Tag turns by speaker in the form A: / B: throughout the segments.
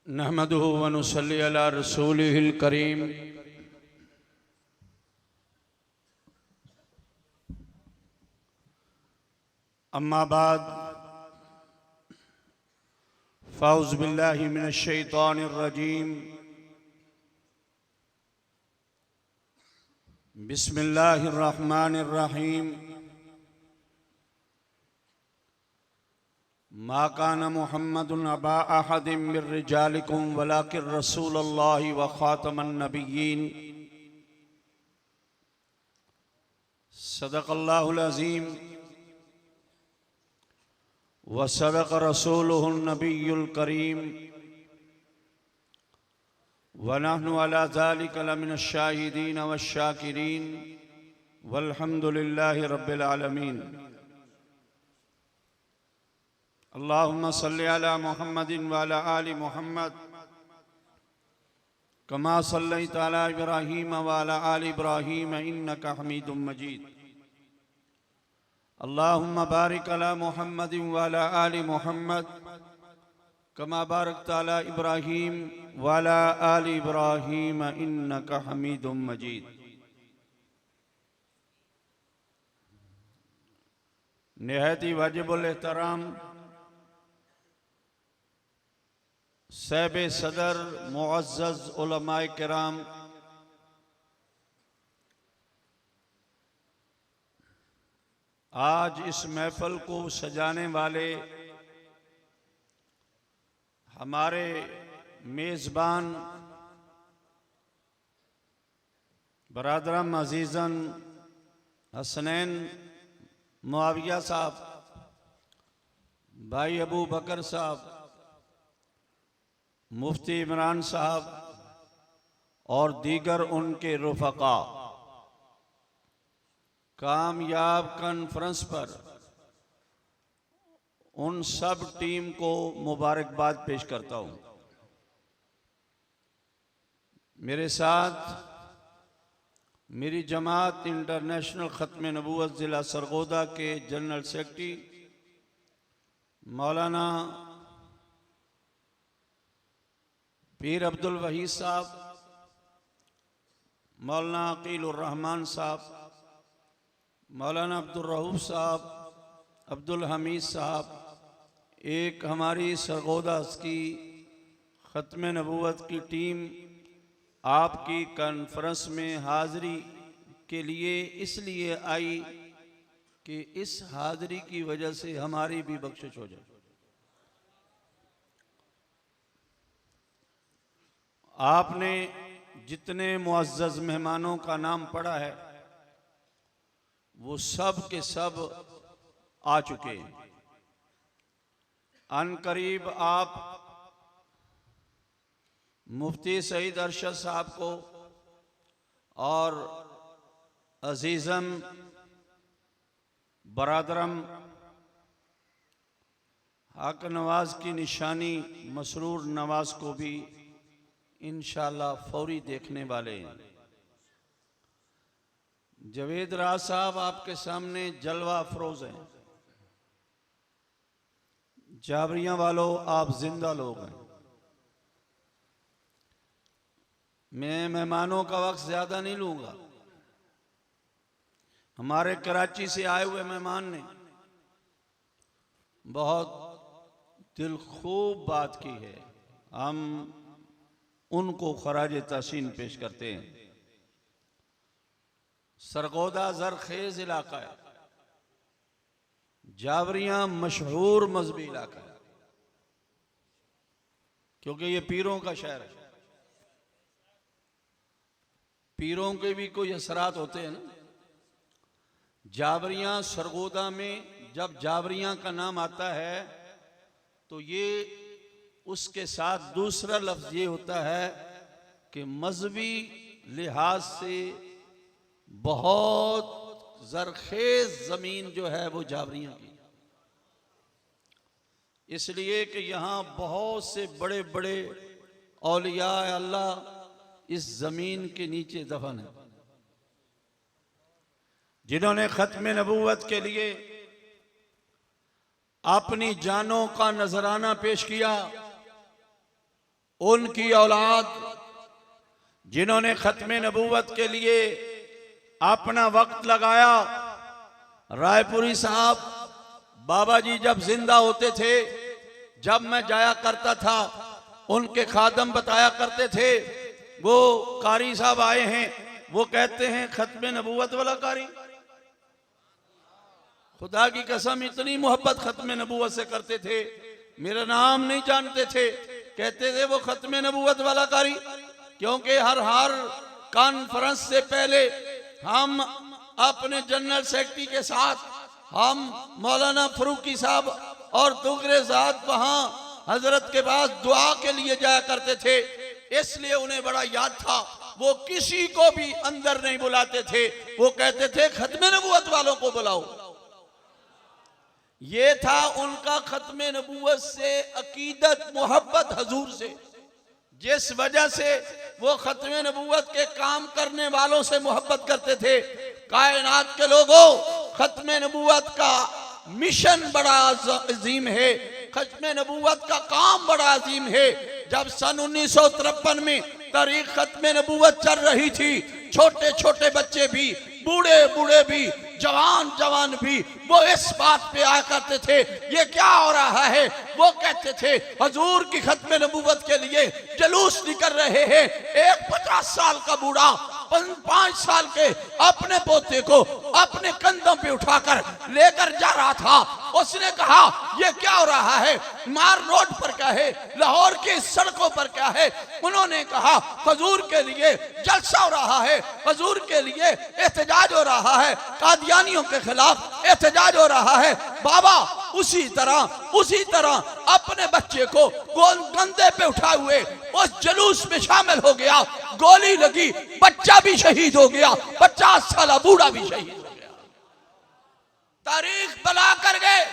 A: नहमदुहु व नुसल्ली अला रसूलिहिल करीम। अम्मा बाद फ़ाउज़ु बिल्लाहि मिनश शैतानिर रजीम। बिस्मिल्लाहिर रहमानिर रहीम। मा काना मुहम्मदुन अबा अहदिम मिर रिजालिकुम वलाकिन रसूलुल्लाहि व खातमन नबिय्यीन। सदक़ल्लाहुल अज़ीम व सदक़ रसूलुहुन नबियुल करीम व नहनु अला ज़ालिका लमिनश शाहिदीन वश शाकिरीन वल्हम्दुलिल्लाहि रब्बिल आलमीन। अल्लाहुम्मा सल्लि अला मुहम्मदिन व अला आलि मुहम्मद कमा सल्लैता अला इब्राहीम व अला आलि इब्राहीम इन्नका हमीदुम मजीद। अल्लाहुम्मा बारिक अला मुहम्मदिन व अला आलि मुहम्मद कमा बारकता अला इब्राहीम व अला आलि इब्राहीम इन्नका हमीदुम मजीद। निहायत ही वाजिबुल एहतराम साहिब सदर मुअज़्ज़ज़ उलमाए किराम, आज इस महफिल को सजाने वाले हमारे मेज़बान बरादरम अजीज़न हसनैन मुआविया साहब, भाई अबू बकर साहब, मुफ्ती इमरान साहब और दीगर उनके रुफ़क़ा, कामयाब कॉन्फ्रेंस पर उन सब टीम को मुबारकबाद पेश करता हूँ। मेरे साथ मेरी जमात इंटरनेशनल ख़त्म नबूवत ज़िला सरगोदा के जनरल सेक्रेटरी मौलाना पीर अब्दुल वहीद साहब, मौलाना अकीलुर रहमान साहब, मौलाना अब्दुल रऊफ साहब, अब्दुल हमीद साहब, एक हमारी सरगोदा की ख़त्म नबूवत की टीम आपकी कॉन्फ्रेंस में हाज़री के लिए इसलिए आई कि इस हाज़री की वजह से हमारी भी बख्शिश हो जाए। आपने जितने मुअज़्ज़ज़ मेहमानों का नाम पढ़ा है वो सब के सब आ चुके हैं। अनकरीब आप मुफ्ती सईद अरशद साहब को और अजीज़म बरादरम हक नवाज की निशानी मसरूर नवाज को भी इंशाअल्लाह फौरी देखने वाले हैं। जवेद राज साहब आपके सामने जलवा अफरोज हैं। जाबरियां वालों, आप जिंदा लोग हैं। मैं मेहमानों का वक्त ज्यादा नहीं लूंगा। हमारे कराची से आए हुए मेहमान ने बहुत दिल खूब बात की है, हम उनको खराज तहसीन पेश करते हैं। सरगोदा ज़रखेज़ इलाका है, जावरियां मशहूर मजहबी इलाका है क्योंकि ये पीरों का शहर है। पीरों के भी कोई असरात होते हैं ना। जावरियां सरगोदा में जब जावरियां का नाम आता है तो ये उसके साथ दूसरा लफ्ज ये होता है कि मजहबी लिहाज से बहुत ज़रखेज़ ज़मीन जो है वो जावरियां की, इसलिए कि यहाँ बहुत से बड़े बड़े औलिया अल्लाह इस ज़मीन के नीचे दफन है, जिन्होंने ख़त्म नबूवत के लिए अपनी जानों का नजराना पेश किया उनकी औलाद जिन्होंने खत्म नबूवत के लिए अपना वक्त लगाया। रायपुरी साहब, बाबा जी जब जिंदा होते थे, जब मैं जाया करता था, उनके खादम बताया करते थे, वो कारी साहब आए हैं, वो कहते हैं खत्म नबूवत वाला कारी। खुदा की कसम इतनी मोहब्बत खत्म नबूवत से करते थे, मेरा नाम नहीं जानते थे, कहते थे वो खत्म नबूवत वाला कारी। क्योंकि हर कॉन्फ्रेंस से पहले हम अपने जनरल सेक्रेटरी के साथ, हम मौलाना फरूकी साहब और दूसरे साथ वहां हजरत के पास दुआ के लिए जाया करते थे। इसलिए उन्हें बड़ा याद था, वो किसी को भी अंदर नहीं बुलाते थे, वो कहते थे खत्म नबूवत वालों को बुलाओ। ये था उनका खत्म नबूवत से अकीदत, मोहब्बत हजूर से, जिस वजह से वो खत्म नबूवत के काम करने वालों से मोहब्बत करते थे। कायनात के लोगों, खत्म नबूवत का मिशन बड़ा अजीम है, खत्म नबूवत का काम बड़ा अजीम है। जब सन 1953 में तारीख खत्म नबूवत चल रही थी, छोटे छोटे बच्चे भी, बूढ़े बूढ़े भी, जवान जवान भी, वो इस बात पे आया करते थे ये क्या हो रहा है। वो कहते थे हजूर की खत्म नबूवत के लिए जलूस निकल रहे हैं। एक 50 साल का बूढ़ा 5 साल के अपने पोते को अपने कंधों पे उठाकर लेकर जा रहा था। उसने कहा ये क्या हो रहा है, मार रोड पर क्या है, लाहौर की सड़कों पर क्या है। उन्होंने कहा हजूर के लिए जलसा हो रहा है, हजूर के लिए एहतजाज हो रहा है, कादियानियों के खिलाफ एहतजाज हो रहा है। बाबा उसी तरह अपने बच्चे को कंधे पे उठाए हुए उस जलूस में शामिल हो गया। गोली लगी, बच्चा भी शहीद हो गया, 50 साल बूढ़ा भी शहीद हो गया। तारीख बला कर गए,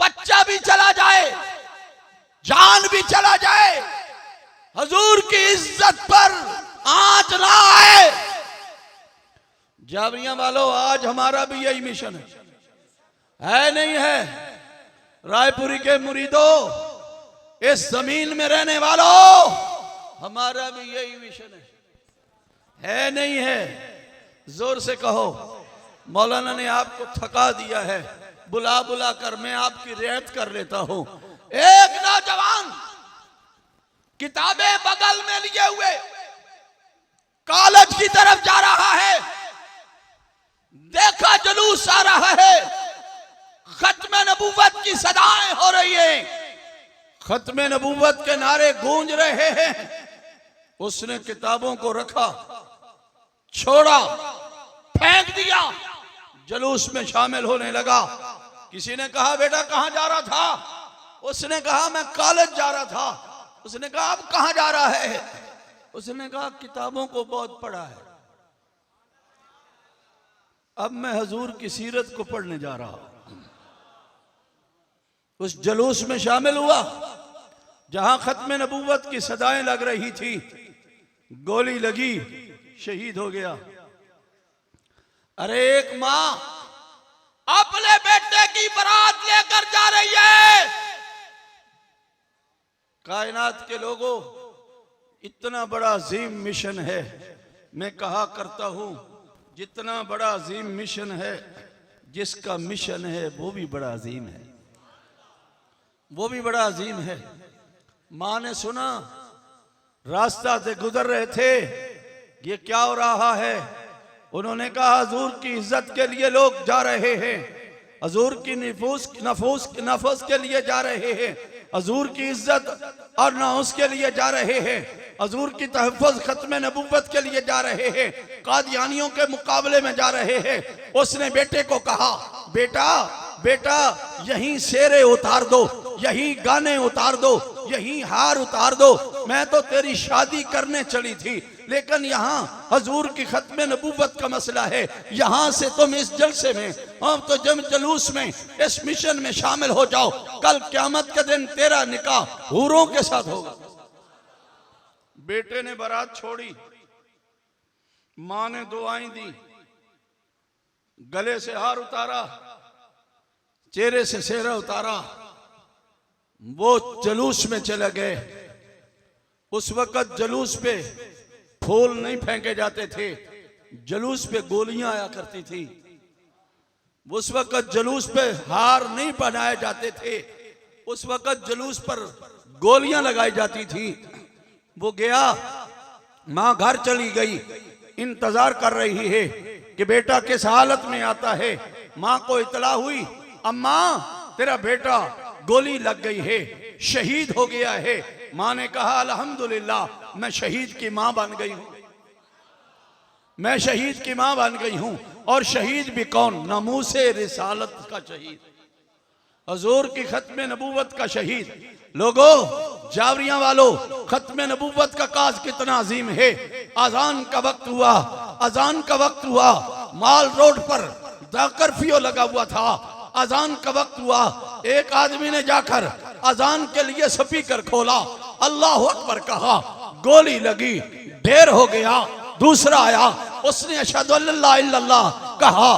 A: बच्चा भी चला जाए, जान भी चला जाए, हजूर की इज्जत पर आंच ना आए। जावरिया वालों, आज हमारा भी यही मिशन है नहीं है? रायपुरी के मुरीदों, इस जमीन में रहने वालों, हमारा भी यही मिशन है नहीं है? जोर से कहो। मौलाना ने आपको थका दिया है, बुला बुला कर मैं आपकी रियायत कर लेता हूं। एक नौजवान किताबें बगल में लिए हुए कॉलेज की तरफ जा रहा है, देखा जुलूस आ रहा है, खत्म नबूवत की सदाएं हो रही है, खत्म नबूवत के नारे गूंज रहे हैं। उसने किताबों को रखा, छोड़ा, फेंक दिया, जुलूस में शामिल होने लगा। किसी ने कहा बेटा कहां जा रहा था? उसने कहा मैं कॉलेज जा रहा था। उसने कहा अब कहां जा रहा है? उसने कहा किताबों को बहुत पढ़ा है, अब मैं हजूर की सीरत को पढ़ने जा रहा हूं। उस जुलूस में शामिल हुआ जहां खत्म नबूवत की सदाएं लग रही थी, गोली लगी, शहीद हो गया। अरे एक मां अपने बेटे की बारात लेकर जा रही है। कायनात के लोगों, इतना बड़ा अजीम मिशन है। मैं कहा करता हूं जितना बड़ा अजीम मिशन है, जिसका मिशन है वो भी बड़ा अजीम है, वो भी बड़ा अजीम है। मां ने सुना, रास्ता से गुजर रहे थे, ये क्या हो रहा है। उन्होंने कहा हजूर की इज्जत के लिए लोग जा रहे हैं, हजूर की नफूस के लिए जा रहे हैं, हजूर की इज्जत और नौस के लिए जा रहे हैं, हजूर की तहफ़्फ़ुज़ खत्म नबूवत के लिए जा रहे हैं, कादियानियों के मुकाबले में जा रहे हैं। उसने बेटे को कहा बेटा बेटा यहीं शेरे उतार दो, यहीं गाने उतार दो, यहीं हार उतार दो। मैं तो तेरी शादी करने चली थी, लेकिन यहाँ हजूर की खत्म नबूवत का मसला है। यहाँ से तुम इस जलसे में, अब तो जम जलूस में, इस मिशन में शामिल हो जाओ। कल क़यामत के दिन तेरा निकाह हूरों के साथ होगा। बेटे ने बारात छोड़ी, मां ने दुआएं दी, गले से हार उतारा, चेहरे से सेहरा उतारा, वो जुलूस में चले गए। उस वक़्त जलूस पे फूल नहीं फेंके जाते थे, जलूस पे गोलियां आया करती थी। उस वक़्त जलूस पे हार नहीं पहनाए जाते थे, उस वक़्त जलूस पर गोलियां लगाई जाती थी। वो गया, माँ घर चली गई, इंतजार कर रही है कि बेटा किस हालत में आता है। माँ को इतला हुई, अम्मा तेरा बेटा गोली लग गई है, शहीद हो गया है। माँ ने कहा अल्हम्दुलिल्लाह, मैं शहीद की माँ बन गई हूं, मैं शहीद की माँ बन गई हूं। और शहीद भी कौन? नमूसे रिसालत का शहीद, हजूर की खत्म नबूवत का शहीद। लोगों, जावरियां वालों, खत्म नबूवत का काज कितना अजीम है। अजान का वक्त हुआ, अजान का वक्त हुआ, माल रोड पर कर्फ्यू लगा हुआ था। अजान का वक्त हुआ, एक आदमी ने जाकर अजान के लिए स्पीकर खोला, अल्लाह अकबर कहा, गोली लगी, ढेर हो गया। दूसरा आया, उसने अशहदु अल्ला इल्लल्लाह कहा,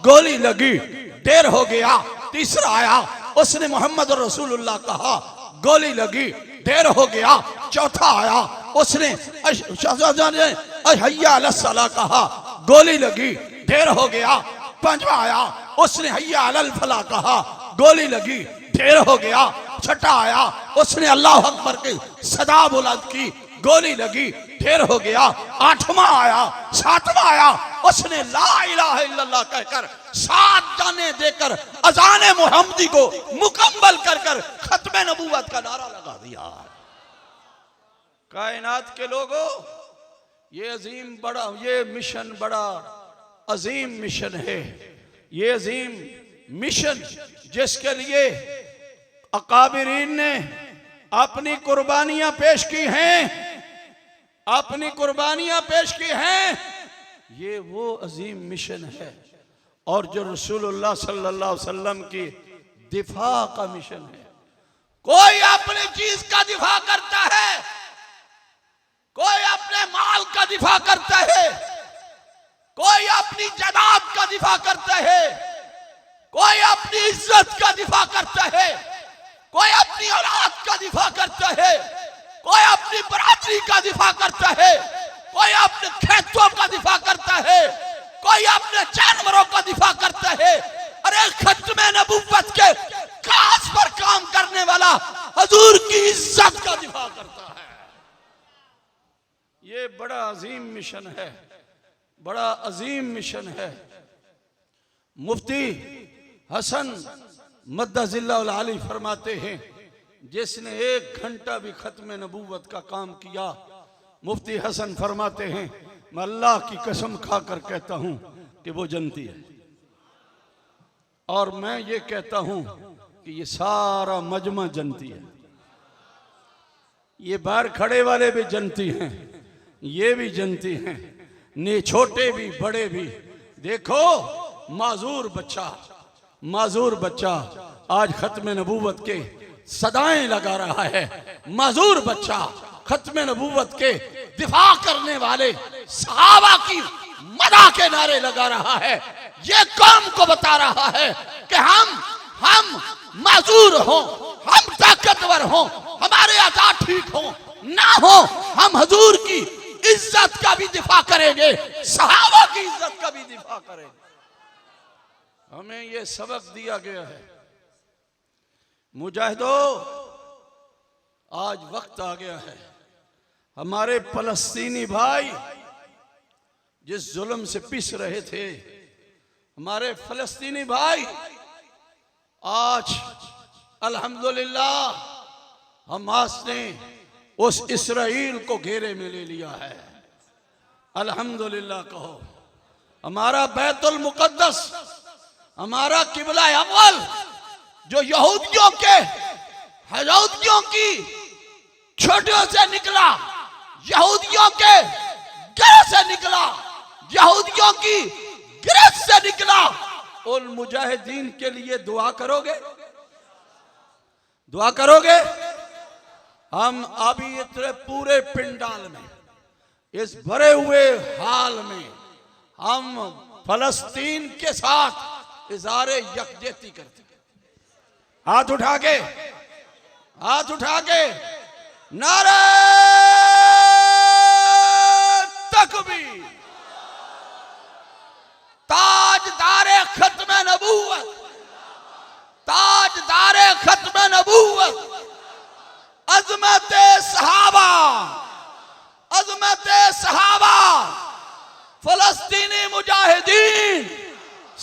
A: गोली लगी, ढेर हो गया। तीसरा आया, उसने मोहम्मद रसूलुल्लाह कहा, गोली लगी, ढेर हो गया। चौथा आया, उसने हय्या अलस सलाह कहा, गोली लगी, ढेर हो गया। पांचवा आया, उसने हय्या अलल फलाह कहा, गोली लगी, ढेर हो गया। छठा आया, उसने अल्लाह अकबर की सदा बुलंद की, गोली लगी, ढेर हो गया। आठवां आया, सातवां आया, उसने ला इलाहा इल्लल्लाह कहकर 7 जाने देकर अजान मुहम्मदी को मुकम्मल कर कर खत्म नबूवत का नारा लगा दिया। कायनात के लोगों, ये अजीम बड़ा, ये मिशन बड़ा अजीम मिशन है। ये अजीम मिशन जिसके लिए अकाबिरीन ने अपनी कुर्बानियां पेश की हैं, अपनी कुर्बानियां पेश की हैं, ये वो अजीम मिशन है। और जो रसूलुल्लाह सल्लल्लाहु अलैहि वसल्लम की दिफा का मिशन है। कोई अपनी चीज का दिफा करता है, कोई अपने माल का दिफा करता है, कोई अपनी जनाब का दिफा करता है, कोई अपनी इज्जत का दिफा करता है, कोई अपनी औलाद का दिफा करता है, कोई अपनी बरादरी का दिफा करता है, कोई अपने खेतों का दिफा करता है, कोई अपने जानवरों का दिफा करता है। अरे खत्म नबूवत के काज पर काम करने वाला हजूर की इज्जत का दिफा करता है। ये बड़ा अजीम मिशन है, बड़ा अजीम मिशन है। मुफ्ती हसन मद्दजिल्लाहुल आली फरमाते हैं, जिसने 1 घंटा भी खत्म नबूवत का काम किया, मुफ्ती हसन फरमाते हैं, मैं अल्लाह की कसम खाकर कहता हूं कि वो जन्नती है। और मैं ये कहता हूं कि ये सारा मजमा जन्नती है। ये बाहर खड़े वाले भी जन्नती हैं, ये भी जन्नती हैं, ने छोटे भी बड़े भी। देखो, माजूर बच्चा, माजूर बच्चा आज खत्म नबूवत के सदाएं लगा रहा है। माजूर बच्चा खत्म नबूवत के दिफा करने वाले सहाबा की मदा के नारे लगा रहा है। ये कौम को बता रहा है कि हम माजूर हो, हम ताकतवर हो, हमारे अता ठीक हो ना हो, हम हजूर की इज्जत का भी दिफा करेंगे, सहाबा की इज्जत का भी दिफा करेंगे। हमें ये सबक दिया गया है। मुजाहिदो, आज वक्त आ गया है, हमारे फलस्तीनी भाई जिस जुल्म से पिस रहे थे, हमारे फलस्तीनी भाई आज अल्हम्दुलिल्लाह हमास ने उस इसराइल को घेरे में ले लिया है। अल्हम्दुलिल्लाह कहो। हमारा बैतुल मुकद्दस, हमारा किबला अव्वल जो यहूदियों की छोटियों से निकला, यहूदियों के गिरह से निकला, यहूदियों की गिरफ्त से निकला, उन मुजाहिदीन के लिए दुआ करोगे? दुआ करोगे? हम अभी इतने पूरे पिंडाल में, इस भरे हुए हाल में, हम फलस्तीन के साथ इज़हारे यकजहती करते हैं। हाथ उठा के नारे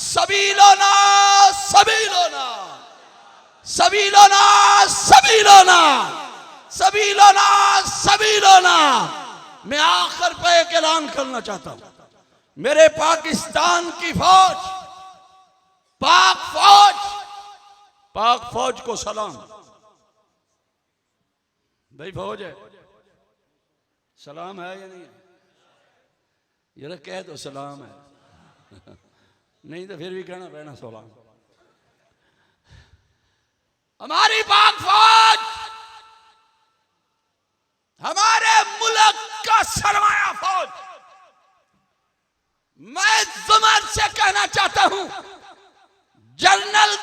A: सबीलोना सबीलोना सबीलोना सबीलोना सबीलोना सबीलोना। मैं आखिर पे एक ऐलान करना चाहता हूं, मेरे पाकिस्तान की फौज, पाक फौज को सलाम। भाई फौज है, सलाम है या नहीं है? ये कह दो सलाम है, नहीं तो फिर भी कहना पैना सलाम। हमारी पाक फौज हमारे मुल्क का सरमाया फौज। मैं जुमान से कहना चाहता हूं, जनरल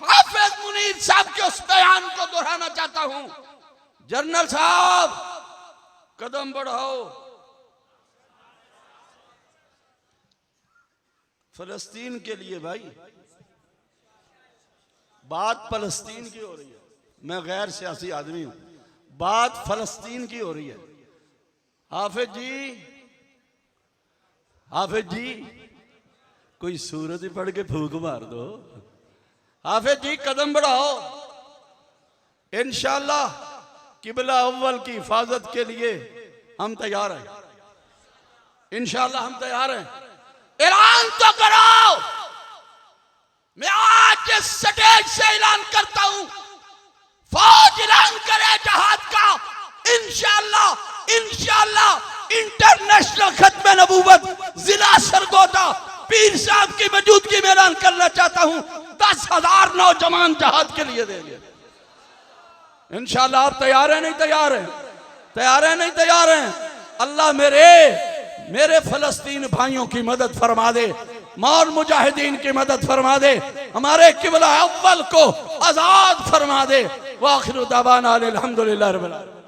A: हाफिज मुनीर साहब के उस बयान को दोहराना चाहता हूं। जनरल साहब कदम बढ़ाओ, फलस्तीन के लिए। भाई बात फलस्तीन की हो रही है, मैं गैर सियासी आदमी हूं, बात फलस्तीन की हो रही है। हाफिज जी कोई सूरत ही पढ़ के फूक मार दो। हाफिज जी कदम बढ़ाओ, इंशाअल्लाह किबला अव्वल की हिफाजत के लिए हम तैयार हैं। इंशाअल्लाह हम तैयार हैं। ऐलान तो करो। मैं आज इस स्टेज से ऐलान करता हूं, फौज ऐलान करे जहाद का। इंशाअल्लाह इंशाअल्लाह इंटरनेशनल खत्म नबूवत जिला सरगोदा पीर साहब की मौजूदगी में ऐलान करना चाहता हूं, 10,000 नौजवान जहाद के लिए देंगे। इंशाअल्लाह आप तैयार हैं? नहीं तैयार हैं? तैयार हैं? नहीं तैयार हैं? अल्लाह मेरे फलस्तीन भाइयों की मदद फरमा दे, मौल मुजाहिदीन की मदद फरमा दे, हमारे किबला अव्वल को आजाद फरमा दे। वाखिर दावाना अल्हम्दुलिल्लाह रब्बिल आलमीन।